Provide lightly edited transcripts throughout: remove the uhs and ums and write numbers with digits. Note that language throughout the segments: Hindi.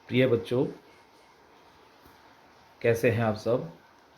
प्रिय बच्चों, कैसे हैं आप सब।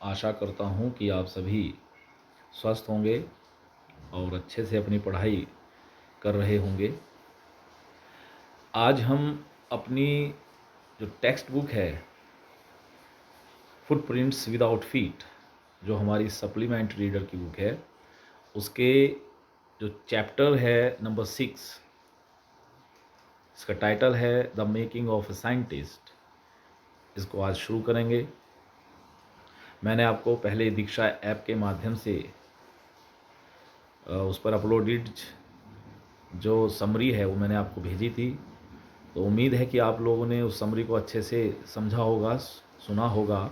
आशा करता हूं कि आप सभी स्वस्थ होंगे और अच्छे से अपनी पढ़ाई कर रहे होंगे। आज हम अपनी जो टेक्स्ट बुक है फुटप्रिंट्स विदाउट फीट, जो हमारी सप्लीमेंट्री रीडर की बुक है, उसके जो चैप्टर है नंबर 6, इसका टाइटल है the making of a scientist, इसको आज शुरू करेंगे। मैंने आपको पहले दीक्षा ऐप के माध्यम से उस पर अपलोडेड जो समरी है वो मैंने आपको भेजी थी। तो उम्मीद है कि आप लोगों ने उस समरी को अच्छे से समझा होगा, सुना होगा।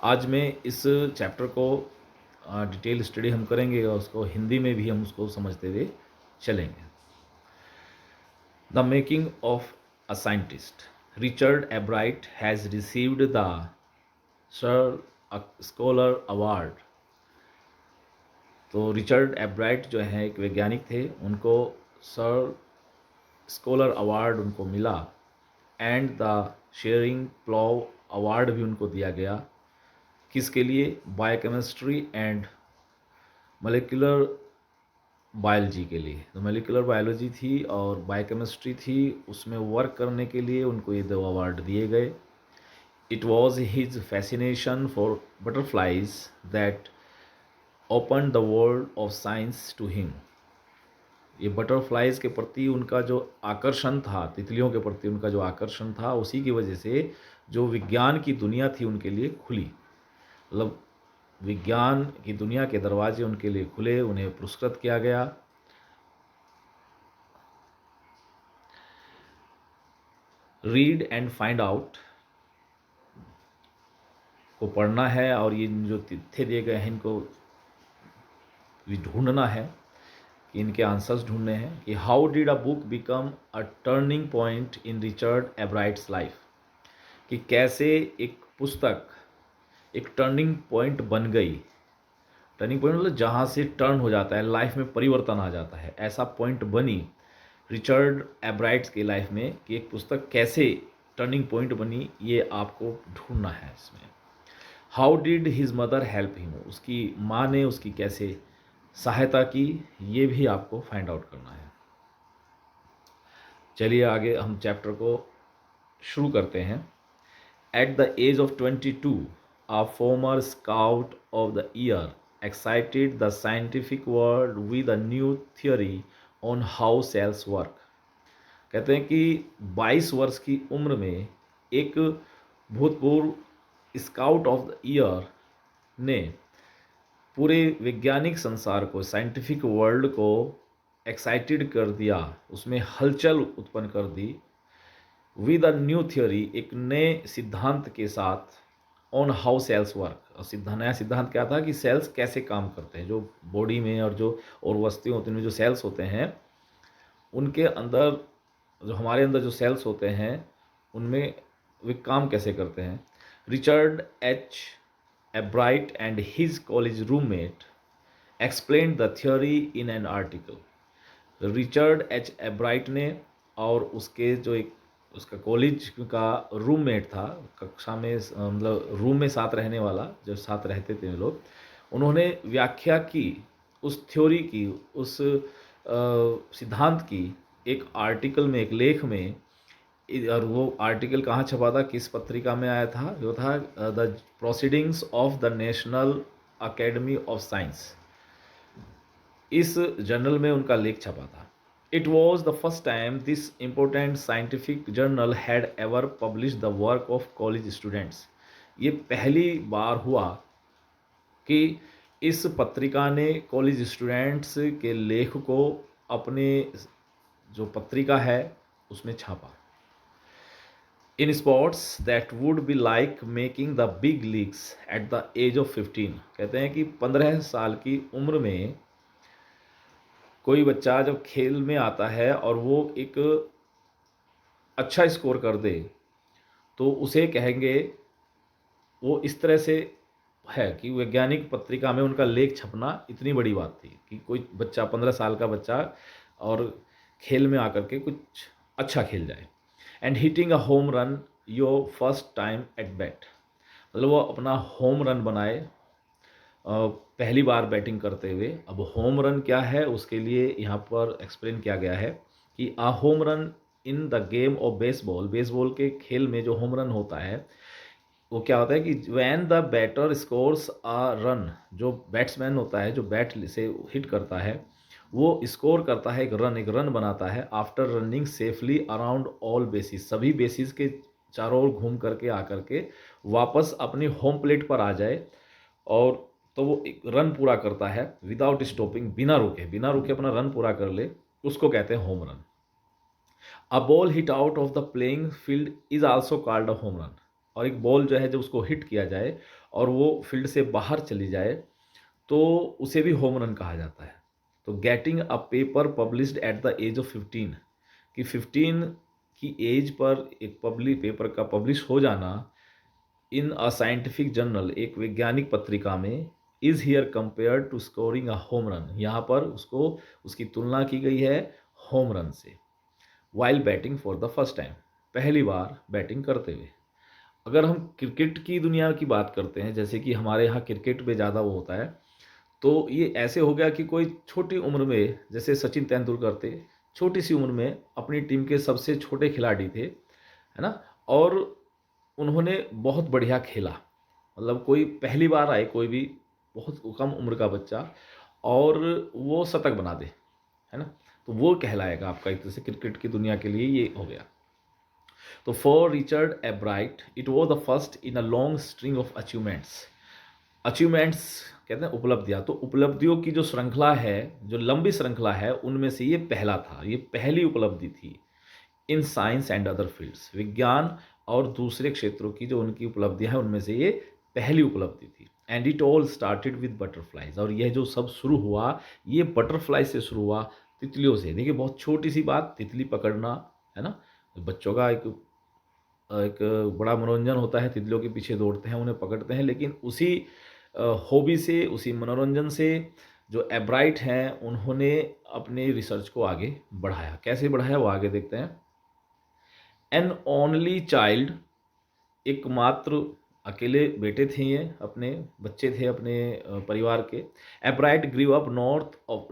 आज मैं इस चैप्टर को डिटेल स्टडी हम करेंगे और उसको हिंदी में भी हम उसको समझते हुए चलेंगे। The making of a scientist. Richard एब्राइट has received the sir scholar award. तो रिचर्ड एब्राइट जो है एक वैज्ञानिक थे, उनको सर स्कॉलर अवार्ड उनको मिला एंड द शेयरिंग प्लॉव अवार्ड भी उनको दिया गया। किसके लिए? बायोकेमिस्ट्री एंड मॉलिक्यूलर बायोलॉजी के लिए। तो मॉलिक्यूलर बायोलॉजी थी और बायोकेमिस्ट्री थी, उसमें वर्क करने के लिए उनको ये 2 अवार्ड दिए गए। It was his fascination for butterflies that open the world of science to him. ये बटरफ्लाइज के प्रति उनका जो आकर्षण था, तितलियों के प्रति उनका जो आकर्षण था, उसी की वजह से जो विज्ञान की दुनिया थी उनके लिए खुली। मतलब विज्ञान की दुनिया के दरवाजे उनके लिए खुले, उन्हें पुरस्कृत किया गया। रीड एंड फाइंड आउट को पढ़ना है और ये जो तथ्य दिए गए हैं इनको भी ढूंढना है, कि इनके आंसर्स ढूंढने हैं कि how did a book become a turning point in Richard Ebright's life. कि कैसे एक पुस्तक एक टर्निंग पॉइंट बन गई। टर्निंग पॉइंट मतलब जहाँ से टर्न हो जाता है, लाइफ में परिवर्तन आ जाता है, ऐसा पॉइंट बनी रिचर्ड एब्राइट्स की लाइफ में कि एक पुस्तक कैसे टर्निंग पॉइंट बनी, ये आपको ढूंढना है इसमें। How did his mother help him, उसकी माँ ने उसकी कैसे सहायता की, ये भी आपको फाइंड आउट करना है। चलिए आगे हम चैप्टर को शुरू करते हैं। At the age of 22, a former scout of the year excited the scientific world with a new theory on how cells work। कहते हैं कि 22 वर्ष की उम्र में एक भूतपूर्व स्काउट ऑफ द ईयर ने पूरे वैज्ञानिक संसार को, साइंटिफिक वर्ल्ड को एक्साइटेड कर दिया, उसमें हलचल उत्पन्न कर दी। विद अ न्यू थ्योरी, एक नए सिद्धांत के साथ, ऑन हाउ सेल्स वर्क। और नया सिद्धांत क्या था कि सेल्स कैसे काम करते हैं, जो बॉडी में और जो और वस्तुएं होती हैं, जो सेल्स होते हैं उनके अंदर, जो हमारे अंदर जो सेल्स होते हैं उनमें वे काम कैसे करते हैं। Richard H एब्राइट and his college roommate explain the theory in an article. Richard H एब्राइट ने और उसके जो एक उसका कॉलेज का रूममेट था, कक्षा में मतलब रूम में साथ रहने वाला, जो साथ रहते थे लोग, उन्होंने व्याख्या की उस थ्योरी की, उस सिद्धांत की एक आर्टिकल में, एक लेख में। और वो आर्टिकल कहाँ छपा था, किस पत्रिका में आया था? जो था the proceedings of the national academy of science. इस जर्नल में उनका लेख छपा था। It was the first time this important scientific journal had ever published the work of college students। ये पहली बार हुआ कि इस पत्रिका ने कॉलेज स्टूडेंट्स के लेख को अपने जो पत्रिका है उसमें छापा। In sports that would be like making the big leagues at the age of 15। कहते हैं कि 15 साल की उम्र में कोई बच्चा जब खेल में आता है और वो एक अच्छा स्कोर कर दे तो उसे कहेंगे, वो इस तरह से है कि वैज्ञानिक पत्रिका में उनका लेख छपना इतनी बड़ी बात थी कि कोई बच्चा, 15 साल का बच्चा, और खेल में आकर के कुछ अच्छा खेल जाए। And hitting a home run your first time at bat, मतलब वो अपना होम रन बनाए पहली बार बैटिंग करते हुए। अब होम रन क्या है उसके लिए यहाँ पर एक्सप्लेन किया गया है कि a home run in the game of baseball, baseball के खेल में जो होम रन होता है वो क्या होता है कि when the batter scores a run, जो बैट्समैन होता है जो बैट से हिट करता है वो स्कोर करता है एक रन बनाता है after running safely around all basis, सभी बेसिस के चारों ओर घूम करके आकर के वापस अपनी होम प्लेट पर आ जाए, और तो वो एक रन पूरा करता है विदाउट स्टॉपिंग, बिना रुके अपना रन पूरा कर ले, उसको कहते हैं home run. A ball hit out of the playing field is also called a home run, और एक बॉल जो है जब उसको हिट किया जाए और वो फील्ड से बाहर चली जाए तो उसे भी होम रन कहा जाता है। तो getting a paper published at the age of 15, कि 15 की एज पर एक पब्लिक पेपर का पब्लिश हो जाना इन अ साइंटिफिक जर्नल, एक वैज्ञानिक पत्रिका में, is here compare to scoring a home run, यहाँ पर उसको उसकी तुलना की गई है होम रन से। While batting for the first time, पहली बार बैटिंग करते हुए। अगर हम क्रिकेट की दुनिया की बात करते हैं, जैसे कि हमारे यहाँ क्रिकेट में ज़्यादा वो होता है, तो ये ऐसे हो गया कि कोई छोटी उम्र में, जैसे सचिन तेंदुलकर थे, छोटी सी उम्र में अपनी टीम के सबसे छोटे खिलाड़ी थे, है ना, और उन्होंने बहुत बढ़िया खेला, मतलब कोई पहली बार आए कोई भी बहुत कम उम्र का बच्चा और वो शतक बना दे, है ना, तो वो कहलाएगा आपका एक तरह से क्रिकेट की दुनिया के लिए ये हो गया। तो for Richard एब्राइट it was the first in a long string of achievements, achievements कहते हैं उपलब्धियाँ, तो उपलब्धियों की जो श्रृंखला है, जो लंबी श्रृंखला है, उनमें से ये पहला था, ये पहली उपलब्धि थी। In science and other fields, विज्ञान और दूसरे क्षेत्रों की जो उनकी उपलब्धियाँ हैं उनमें से ये पहली उपलब्धि थी। And it all started with butterflies, और यह जो सब शुरू हुआ ये बटरफ्लाई से शुरू हुआ, तितलियों से। देखिए बहुत छोटी सी बात, तितली पकड़ना, है ना, बच्चों का एक बड़ा मनोरंजन होता है, तितलियों के पीछे दौड़ते हैं, उन्हें पकड़ते हैं, लेकिन उसी हॉबी से, उसी मनोरंजन से जो एब्राइट हैं उन्होंने अपने रिसर्च को आगे बढ़ाया। कैसे बढ़ाया वो आगे देखते हैं। एन ओनली चाइल्ड, एकमात्र अकेले बेटे थे ये, अपने बच्चे थे अपने परिवार के। एब्राइट grew up north of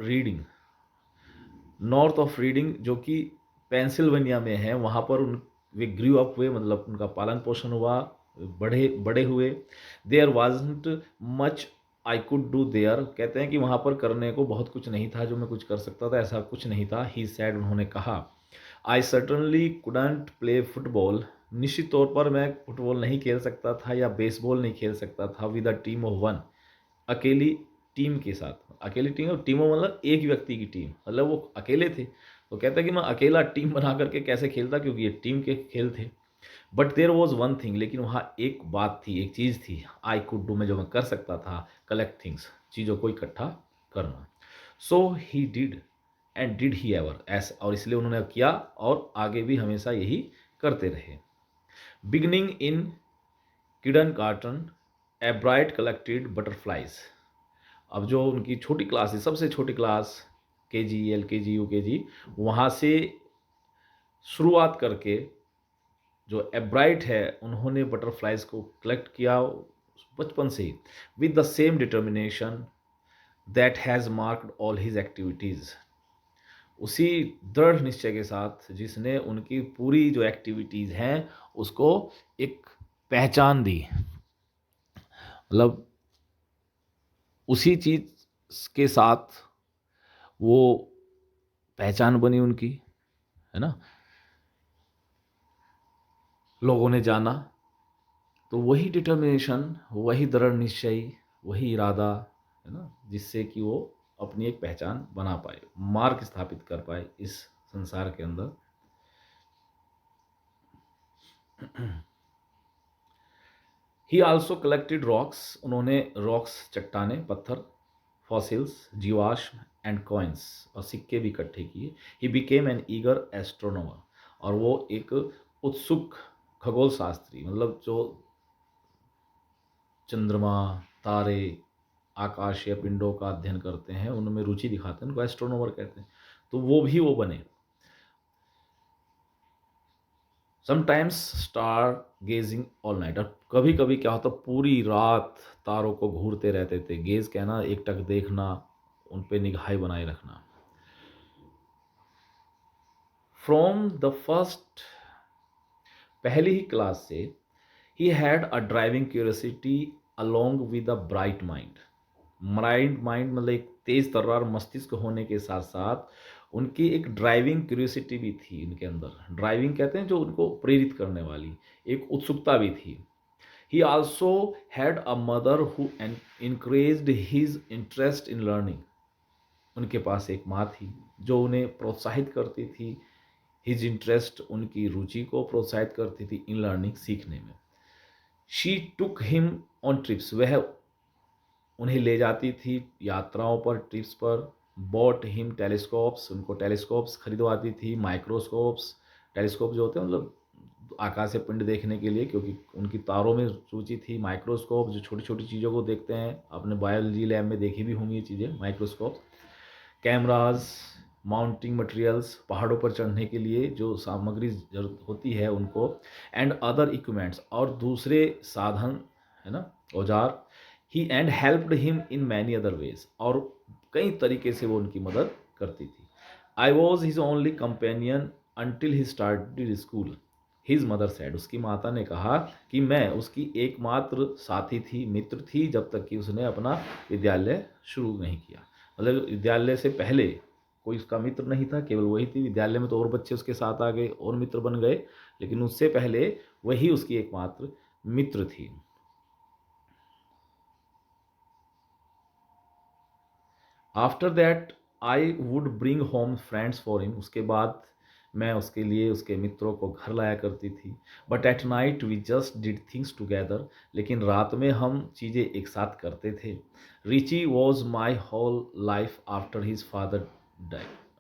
reading, जो कि पेंसिल्वेनिया में है, वहाँ पर उन वे ग्रीव अप हुए, मतलब उनका पालन पोषण हुआ, बड़े बड़े हुए। There wasn't much I could do there, कहते हैं कि वहाँ पर करने को बहुत कुछ नहीं था जो मैं कुछ कर सकता था, ऐसा कुछ नहीं था। ही सैड, उन्होंने कहा, आई सर्टनली कुडंट प्ले फुटबॉल, निश्चित तौर पर मैं फुटबॉल नहीं खेल सकता था या बेसबॉल नहीं खेल सकता था with a team of one, अकेली टीम के साथ। अकेली टीम, टीमों मतलब एक व्यक्ति की टीम, मतलब वो अकेले थे, तो कहता है कि मैं अकेला टीम बना करके कैसे खेलता, क्योंकि ये टीम के खेल थे। But there was one thing, लेकिन वहाँ एक बात थी, एक चीज़ थी, आई कुड डू, मैं जो मैं कर सकता था, कलेक्ट थिंग्स, चीज़ों को इकट्ठा करना। So he did, and did he ever, ऐसा, और इसलिए उन्होंने किया और आगे भी हमेशा यही करते रहे। बिगनिंग इन किडन कार्टन एब्राइट कलेक्टेड बटरफ्लाइज, अब जो उनकी छोटी क्लास है, सबसे छोटी क्लास, केजी, एलकेजी, यूकेजी, वहाँ से शुरुआत करके जो एब्राइट है उन्होंने बटरफ्लाइज को कलेक्ट किया बचपन से ही, with the same determination that has marked all his activities, उसी दृढ़ निश्चय के साथ जिसने उनकी पूरी जो एक्टिविटीज़ हैं उसको एक पहचान दी, मतलब उसी चीज़ के साथ वो पहचान बनी उनकी, है ना, लोगों ने जाना। तो वही डिटर्मिनेशन, वही दृढ़ निश्चय, वही इरादा, है ना, जिससे कि वो अपनी एक पहचान बना पाए, मार्क स्थापित कर पाए इस संसार के अंदर। ही आल्सो कलेक्टेड रॉक्स, उन्होंने रॉक्स, चट्टाने, पत्थर, फॉसिल्स, जीवाश्म एंड कॉइन्स, और सिक्के भी इकट्ठे किए। He became an eager astronomer, और वो एक उत्सुक खगोल शास्त्री, मतलब जो चंद्रमा, तारे, आकाशीय पिंडों का अध्ययन करते हैं, उनमें रुचि दिखाते हैं, उनको एस्ट्रोनॉमर कहते हैं, तो वो भी वो बने। Sometimes star gazing all night, और कभी कभी क्या होता पूरी रात तारों को घूरते रहते थे। गेज कहना एक टक देखना, उन पे निगाहें बनाए रखना। फ्रॉम द फर्स्ट, पहली ही क्लास से, he had a driving curiosity along with a bright mind. Bright mind मतलब एक तेज तर्रार मस्तिष्क होने के साथ साथ उनकी एक ड्राइविंग क्यूरियोसिटी भी थी उनके अंदर। ड्राइविंग कहते हैं जो उनको प्रेरित करने वाली एक उत्सुकता भी थी। He also had a mother who encouraged his interest in learning. उनके पास एक माँ थी जो उन्हें प्रोत्साहित करती थी, हिज इंटरेस्ट उनकी रुचि को प्रोत्साहित करती थी इन लर्निंग सीखने में। She took him on trips, वह उन्हें ले जाती थी यात्राओं पर, ट्रिप्स पर। बॉट हिम टेलीस्कोप्स, उनको टेलीस्कोप्स खरीदवाती थी। माइक्रोस्कोप्स, टेलीस्कोप जो होते हैं मतलब आकाशीय पिंड देखने के लिए, क्योंकि उनकी तारों में रुचि थी। माइक्रोस्कोप जो छोटी छोटी चीज़ों को देखते हैं, आपने बायोलॉजी लैब में देखी भी होंगी ये चीज़ें, माइक्रोस्कोप। कैमराज, माउंटिंग मटेरियल्स, पहाड़ों पर चढ़ने के लिए जो सामग्री जरूरत होती है उनको। एंड अदर इक्विपमेंट्स, और दूसरे साधन, है ना, औजार। He and helped him in many other ways, और कई तरीके से वो उनकी मदद करती थी। I was his only companion until he started school, his mother said, उसकी माता ने कहा कि मैं उसकी एकमात्र साथी थी, मित्र थी, जब तक कि उसने अपना विद्यालय शुरू नहीं किया। मतलब विद्यालय से पहले कोई उसका मित्र नहीं था, केवल वही थी। विद्यालय में तो और बच्चे उसके साथ आ गए और मित्र बन गए, लेकिन उससे पहले वही उसकी एकमात्र मित्र थी। After that I would bring home friends for him, उसके बाद मैं उसके लिए उसके मित्रों को घर लाया करती थी। But at night we just did things together, लेकिन रात में हम चीज़ें एक साथ करते थे। Richie was my whole life after his father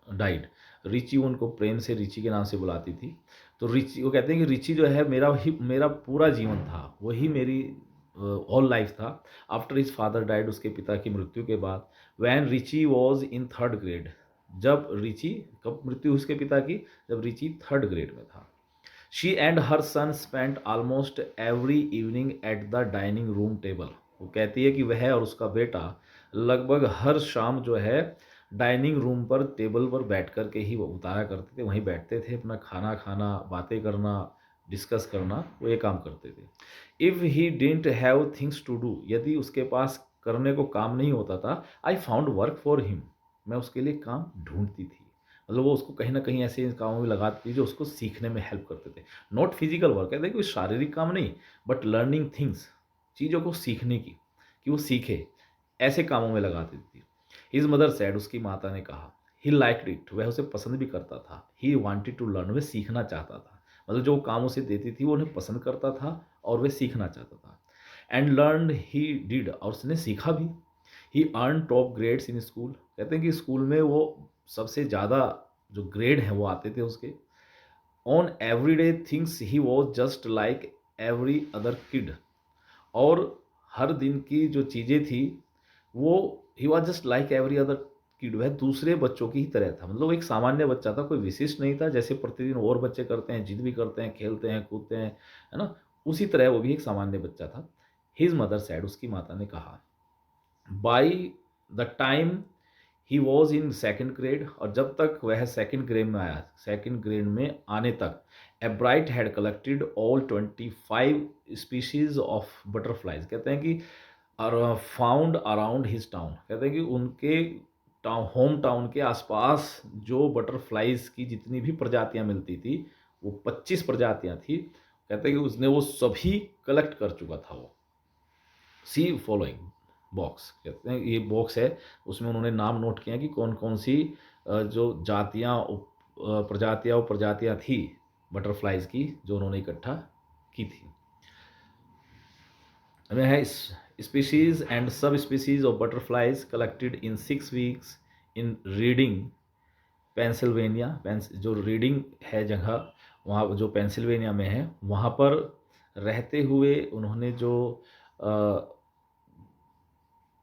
died. Richie उनको प्रेम से रिची के नाम से बुलाती थी। तो रिची, वो कहते हैं कि रिची जो है मेरा पूरा जीवन था, वही मेरी होल लाइफ था। आफ्टर हिज फादर डाइड, उसके पिता की मृत्यु के बाद। When Richie was in third grade, जब रिची, कब मृत्यु हुई उसके पिता की, जब रिची थर्ड ग्रेड में था। She and her son spent almost every evening at the dining room table. वो कहती है कि वह और उसका बेटा लगभग हर शाम जो है डाइनिंग रूम पर टेबल पर बैठ कर के ही वो उतारा करते थे, वहीं बैठते थे, अपना खाना खाना, बातें करना, डिस्कस करना, वो ये काम करते थे। If he didn't have things to do, यदि उसके पास करने को काम नहीं होता था, I found work for him, मैं उसके लिए काम ढूंढती थी। मतलब वो उसको कहीं ना कहीं ऐसे कामों में लगाती थी जो उसको सीखने में हेल्प करते थे। नॉट फिजिकल वर्क, कहते हैं कोई शारीरिक काम नहीं, बट लर्निंग थिंग्स, चीज़ों को सीखने की, कि वो सीखे, ऐसे कामों में लगाती थी। हिज मदर सैड, उसकी माता ने कहा। ही लाइक्ड इट, वह उसे पसंद भी करता था। ही वांटेड टू लर्न, वह सीखना चाहता था। मतलब जो काम उसे देती थी वो उन्हें पसंद करता था और वह सीखना चाहता था। एंड लर्न ही डिड, और उसने सीखा भी। He earn top grades in school, कहते हैं कि स्कूल में वो सबसे ज़्यादा जो ग्रेड हैं वो आते थे उसके। On every day things he was just like every other kid, और हर दिन की जो चीज़ें थी वो, he was just like every other kid, वह दूसरे बच्चों की ही तरह था। मतलब वो एक सामान्य बच्चा था, कोई विशिष्ट नहीं था, जैसे प्रतिदिन और बच्चे करते हैं, जिद भी करते हैं, खेलते हैं, कूदते हैं, है ना, उसी तरह वो भी एक सामान्य बच्चा था। हिज मदर सैड, उसकी माता ने कहा। By the time he was in second grade, और जब तक वह सेकेंड ग्रेड में आया, सेकेंड ग्रेड में आने तक, a bright had collected all 25 species of butterflies, कहते हैं कि और फाउंड अराउंड हिज टाउन, कहते हैं कि उनके होम टाउन के आसपास जो बटरफ्लाइज की जितनी भी प्रजातियां मिलती थी, वो 25 प्रजातियां थी। कहते हैं कि उसने वो सभी कलेक्ट कर चुका था वो। सी फॉलोइंग बॉक्स, कहते हैं ये बॉक्स है, उसमें उन्होंने नाम नोट किया कि कौन कौन सी जो जातियाँ, प्रजातियाँ थी बटरफ्लाइज की, जो उन्होंने इकट्ठा की थी। हमें है स्पीशीज एंड सब species of butterflies collected in 6 weeks in reading Pennsylvania. जो रीडिंग है जगह, वहाँ जो पेंसिल्वेनिया में है, वहाँ पर रहते हुए उन्होंने जो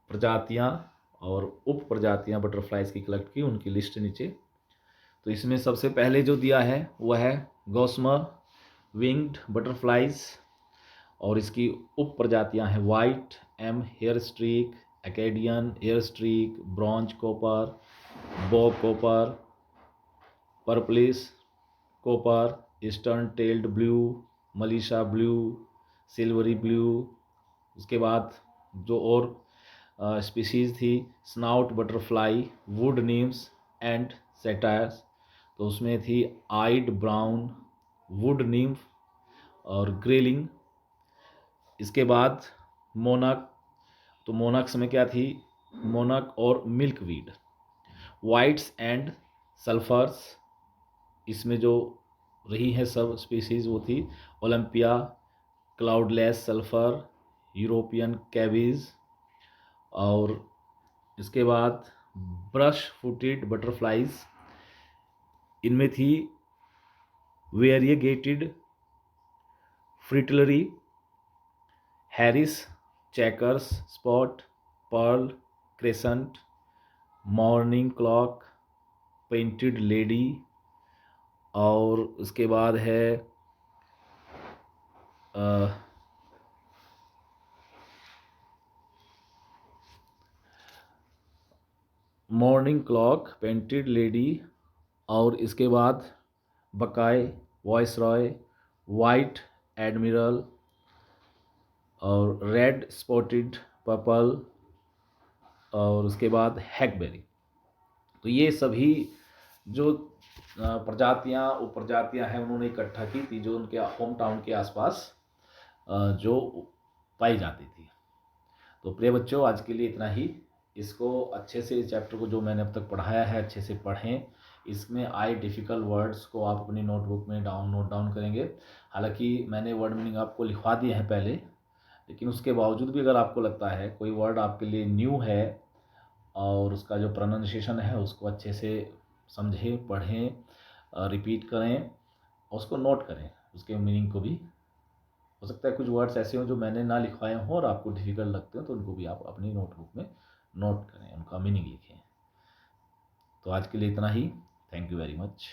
प्रजातियाँ और उप प्रजातियाँ बटरफ्लाइज की कलेक्ट की, उनकी लिस्ट नीचे। तो इसमें सबसे पहले जो दिया है वो है गॉस्मा विंग्ड बटरफ्लाइज, और इसकी उप प्रजातियाँ हैं white M hairstreak, Acadian hairstreak, bronze copper, bog copper, purplish copper, eastern tailed blue, Melissa blue, silvery blue. उसके बाद जो और स्पीसीज थी, snout butterfly, wood nymphs and satyrs, तो उसमें थी आइड ब्राउन, वुड नीम्फ और ग्रेलिंग। इसके बाद मोनक, तो मोनक्स में क्या थी, मोनक और मिल्कवीड। वाइट्स एंड सल्फर्स, इसमें जो रही हैं सब स्पीसीज वो थी Olympia, cloudless sulphur, European cabbage. और इसके बाद ब्रश फुटेड बटरफ्लाइज, इनमें थी variegated fritillary, Harris, checkerspot, pearl, crescent, mourning cloak, painted lady. और उसके बाद है मॉर्निंग क्लॉक, पेंटेड लेडी, और इसके बाद बकाय, वॉइस रॉय, वाइट एडमिरल, और रेड स्पॉटेड पर्पल, और उसके बाद हैकबेरी। तो ये सभी जो प्रजातियाँ उपप्रजातियाँ हैं उन्होंने इकट्ठा की थी जो उनके होम टाउन के आसपास जो पाई जाती थी। तो प्रिय बच्चों, आज के लिए इतना ही। इसको अच्छे से, इस चैप्टर को जो मैंने अब तक पढ़ाया है अच्छे से पढ़ें। इसमें आए डिफ़िकल्ट वर्ड्स को आप अपनी नोटबुक में नोट डाउन करेंगे। हालांकि मैंने वर्ड मीनिंग आपको लिखवा दिए हैं पहले, लेकिन उसके बावजूद भी अगर आपको लगता है कोई वर्ड आपके लिए न्यू है और उसका जो प्रोनाउंसिएशन है उसको अच्छे से समझें, पढ़ें, रिपीट करें, उसको नोट करें, उसके मीनिंग को भी। हो सकता है कुछ वर्ड्स ऐसे हों जो मैंने ना लिखवाए हों और आपको डिफ़िकल्ट लगते हो, तो उनको भी आप अपनी नोटबुक में नोट करें, उनका मीनिंग लिखें। तो आज के लिए इतना ही। Thank you very much.